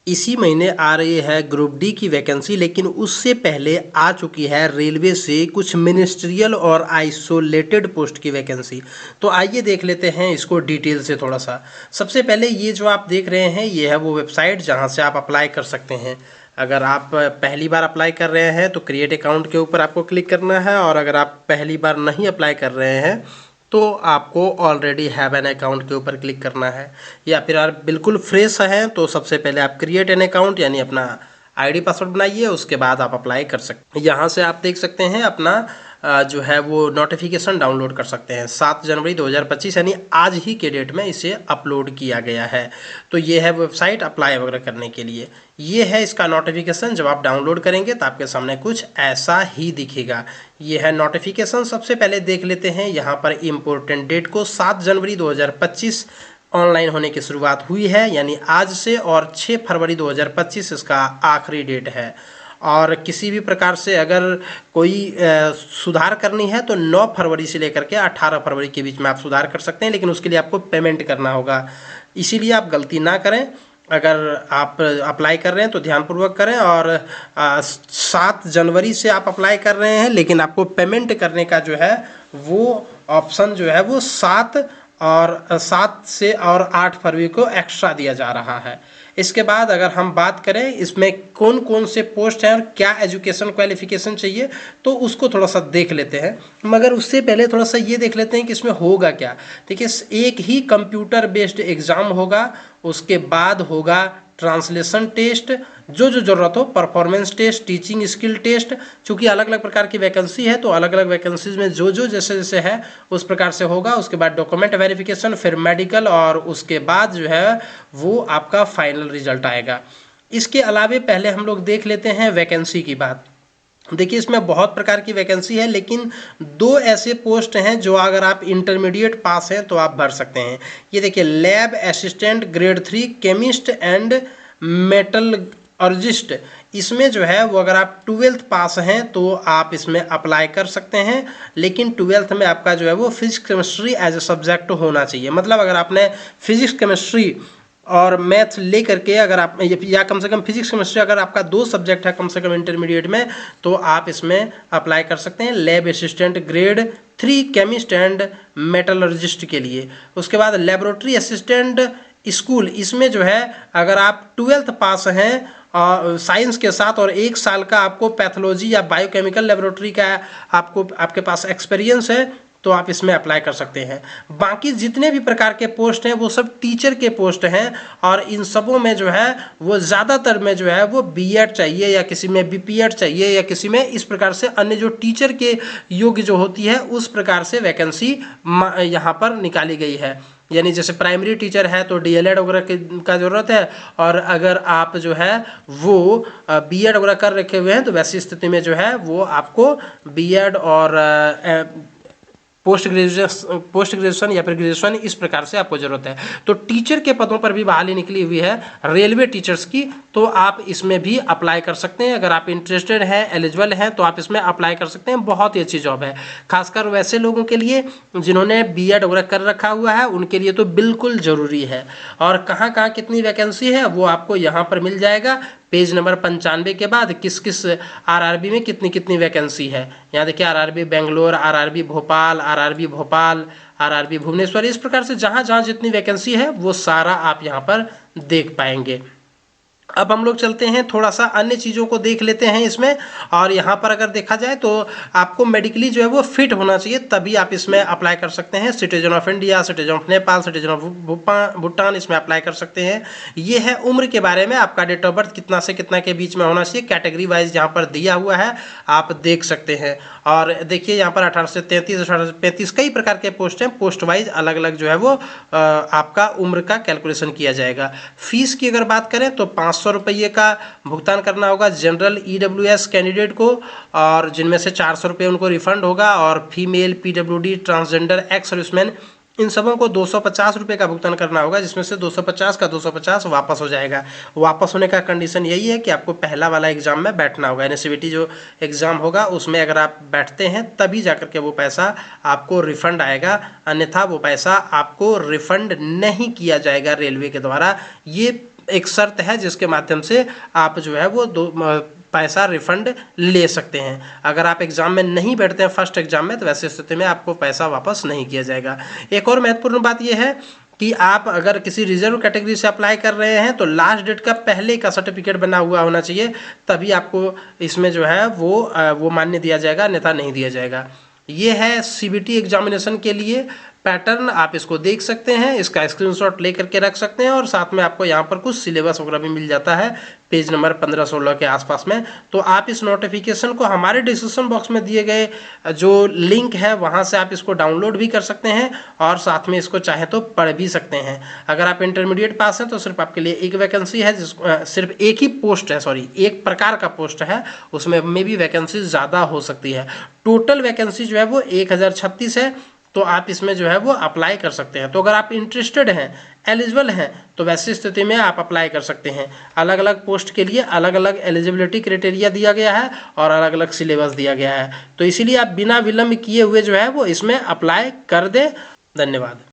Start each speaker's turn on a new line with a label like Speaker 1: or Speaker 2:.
Speaker 1: इसी महीने आ रही है ग्रुप डी की वैकेंसी, लेकिन उससे पहले आ चुकी है रेलवे से कुछ मिनिस्ट्रियल और आइसोलेटेड पोस्ट की वैकेंसी। तो आइए देख लेते हैं इसको डिटेल से थोड़ा सा। सबसे पहले ये जो आप देख रहे हैं ये है वो वेबसाइट जहां से आप अप्लाई कर सकते हैं। अगर आप पहली बार अप्लाई कर रहे हैं तो क्रिएट अकाउंट के ऊपर आपको क्लिक करना है, और अगर आप पहली बार नहीं अप्लाई कर रहे हैं तो आपको ऑलरेडी हैव एन अकाउंट के ऊपर क्लिक करना है। या फिर आप बिल्कुल फ्रेश हैं तो सबसे पहले आप क्रिएट एन अकाउंट यानी अपना आईडी पासवर्ड बनाइए, उसके बाद आप अप्लाई कर सकते हैं। यहाँ से आप देख सकते हैं अपना जो है वो नोटिफिकेशन डाउनलोड कर सकते हैं। 7 जनवरी 2025 यानी आज ही के डेट में इसे अपलोड किया गया है। तो ये है वेबसाइट अप्लाई वगैरह करने के लिए। ये है इसका नोटिफिकेशन। जब आप डाउनलोड करेंगे तो आपके सामने कुछ ऐसा ही दिखेगा। ये है नोटिफिकेशन। सबसे पहले देख लेते हैं यहाँ पर इम्पोर्टेंट डेट को। 7 जनवरी 2025 ऑनलाइन होने की शुरुआत हुई है यानी आज से, और 6 फरवरी 2025 इसका आखिरी डेट है। और किसी भी प्रकार से अगर कोई सुधार करनी है तो 9 फरवरी से लेकर के 18 फरवरी के बीच में आप सुधार कर सकते हैं, लेकिन उसके लिए आपको पेमेंट करना होगा। इसीलिए आप गलती ना करें। अगर आप अप्लाई कर रहे हैं तो ध्यानपूर्वक करें। और 7 जनवरी से आप अप्लाई कर रहे हैं, लेकिन आपको पेमेंट करने का जो है वो ऑप्शन जो है वो 7 से और 8 फरवरी को एक्स्ट्रा दिया जा रहा है। इसके बाद अगर हम बात करें इसमें कौन कौन से पोस्ट हैं और क्या एजुकेशन क्वालिफिकेशन चाहिए तो उसको थोड़ा सा देख लेते हैं। मगर उससे पहले थोड़ा सा ये देख लेते हैं कि इसमें होगा क्या। देखिए, एक ही कंप्यूटर बेस्ड एग्ज़ाम होगा, उसके बाद होगा ट्रांसलेशन टेस्ट, जो ज़रूरत हो, performance test, teaching skill test. चूँकि अलग अलग प्रकार की वैकेंसी है तो अलग अलग वैकेंसीज में जो जैसे जैसे है उस प्रकार से होगा। उसके बाद डॉक्यूमेंट वेरिफिकेशन, फिर मेडिकल, और उसके बाद जो है वो आपका फाइनल रिजल्ट आएगा। इसके अलावे पहले हम लोग देख लेते हैं वैकेंसी की बात। देखिए, इसमें बहुत प्रकार की वैकेंसी है, लेकिन 2 ऐसे पोस्ट हैं जो अगर आप इंटरमीडिएट पास हैं तो आप भर सकते हैं। ये देखिए, lab assistant grade 3 chemist and metallurgist. इसमें जो है वो अगर आप 12th पास हैं तो आप इसमें अप्लाई कर सकते हैं, लेकिन 12th में आपका जो है वो physics chemistry as a subject होना चाहिए। मतलब अगर आपने फिजिक्स केमिस्ट्री और मैथ्स ले करके अगर आप, या कम से कम फिजिक्स केमिस्ट्री अगर आपका 2 सब्जेक्ट है कम से कम इंटरमीडिएट में, तो आप इसमें अप्लाई कर सकते हैं lab assistant grade 3 chemist and metallurgist के लिए। उसके बाद लेबोरेटरी असिस्टेंट स्कूल, इसमें जो है अगर आप 12th पास हैं साइंस के साथ और 1 साल का आपको पैथोलॉजी या बायोकेमिकल लेबोरेटरी का आपके पास एक्सपीरियंस है तो आप इसमें अप्लाई कर सकते हैं। बाकी जितने भी प्रकार के पोस्ट हैं वो सब टीचर के पोस्ट हैं, और इन सबों में जो है वो ज़्यादातर में जो है वो बीएड चाहिए, या किसी में बीपीएड चाहिए, या किसी में इस प्रकार से अन्य जो टीचर के योग्य जो होती है उस प्रकार से वैकेंसी यहाँ पर निकाली गई है। यानी जैसे प्राइमरी टीचर है तो डीएलएड वगैरह का ज़रूरत है, और अगर आप जो है वो बीएड वगैरह कर रखे हुए हैं तो वैसी स्थिति में जो है वो आपको बीएड और पोस्ट ग्रेजुएशन या फिर ग्रेजुएशन इस प्रकार से आपको जरूरत है। तो टीचर के पदों पर भी बहाली निकली हुई है रेलवे टीचर्स की, तो आप इसमें भी अप्लाई कर सकते हैं। अगर आप इंटरेस्टेड हैं, एलिजिबल हैं, तो आप इसमें अप्लाई कर सकते हैं। बहुत ही अच्छी जॉब है, खासकर वैसे लोगों के लिए जिन्होंने बीएड वगैरह कर रखा हुआ है, उनके लिए तो बिल्कुल ज़रूरी है। और कहाँ कहाँ कितनी वैकेंसी है वो आपको यहाँ पर मिल जाएगा। पेज नंबर 95 के बाद किस किस आरआरबी में कितनी कितनी वैकेंसी है। यहाँ देखिए, RRB Bangalore, RRB Bhopal, RRB Bhubaneswar, इस प्रकार से जहाँ जहाँ जितनी वैकेंसी है वो सारा आप यहाँ पर देख पाएंगे। अब हम लोग चलते हैं, थोड़ा सा अन्य चीज़ों को देख लेते हैं इसमें। और यहाँ पर अगर देखा जाए तो आपको मेडिकली जो है वो फिट होना चाहिए, तभी आप इसमें अप्लाई कर सकते हैं। Citizen of India, citizen of Nepal, citizen of Bhutan, इसमें अप्लाई कर सकते हैं। ये है उम्र के बारे में, आपका डेट ऑफ बर्थ कितना से कितना के बीच में होना चाहिए, कैटेगरी वाइज यहाँ पर दिया हुआ है, आप देख सकते हैं। और देखिए यहाँ पर 18 से 33, 18 से 35 कई प्रकार के पोस्ट हैं। पोस्ट वाइज अलग अलग जो है वो आपका उम्र का कैलकुलेशन किया जाएगा। फीस की अगर बात करें तो 500 रुपये का भुगतान करना होगा जनरल ईडब्ल्यूएस कैंडिडेट को, और जिनमें से 400 रुपये उनको रिफंड होगा। और female, PWD, transgender, ex serviceman, इन सबों को 250 रुपये का भुगतान करना होगा, जिसमें से 250 का 250 वापस हो जाएगा। वापस होने का कंडीशन यही है कि आपको पहला वाला एग्जाम में बैठना होगा। एनएससीवीटी जो एग्ज़ाम होगा उसमें अगर आप बैठते हैं तभी जाकर के वो पैसा आपको रिफंड आएगा, अन्यथा वो पैसा आपको रिफंड नहीं किया जाएगा रेलवे के द्वारा। ये एक शर्त है जिसके माध्यम से आप जो है वो पैसा रिफंड ले सकते हैं। अगर आप एग्जाम में नहीं बैठते हैं फर्स्ट एग्जाम में, तो वैसे स्थिति में आपको पैसा वापस नहीं किया जाएगा। एक और महत्वपूर्ण बात यह है कि आप अगर किसी रिजर्व कैटेगरी से अप्लाई कर रहे हैं तो लास्ट डेट का पहले का सर्टिफिकेट बना हुआ होना चाहिए, तभी आपको इसमें जो है वो मान्य दिया जाएगा, अन्यथा नहीं दिया जाएगा। ये है सीबीटी एग्जामिनेशन के लिए पैटर्न, आप इसको देख सकते हैं, इसका स्क्रीनशॉट ले करके रख सकते हैं और साथ में आपको यहाँ पर कुछ सिलेबस वगैरह भी मिल जाता है पेज नंबर 15-16 के आसपास में। तो आप इस नोटिफिकेशन को हमारे डिस्क्रिप्शन बॉक्स में दिए गए जो लिंक है वहाँ से आप इसको डाउनलोड भी कर सकते हैं और साथ में इसको चाहे तो पढ़ भी सकते हैं। अगर आप इंटरमीडिएट पास हैं तो सिर्फ आपके लिए एक वैकेंसी है, सिर्फ एक ही पोस्ट है, सॉरी एक प्रकार का पोस्ट है, उसमें मे भी वैकेंसी ज़्यादा हो सकती है। टोटल वैकेंसी जो है वो 1036 है, तो आप इसमें जो है वो अप्लाई कर सकते हैं। तो अगर आप इंटरेस्टेड हैं, एलिजिबल हैं, तो वैसी स्थिति में आप अप्लाई कर सकते हैं। अलग अलग पोस्ट के लिए अलग अलग एलिजिबिलिटी क्राइटेरिया दिया गया है और अलग अलग सिलेबस दिया गया है, तो इसीलिए आप बिना विलंब किए हुए जो है वो इसमें अप्लाई कर दें। धन्यवाद।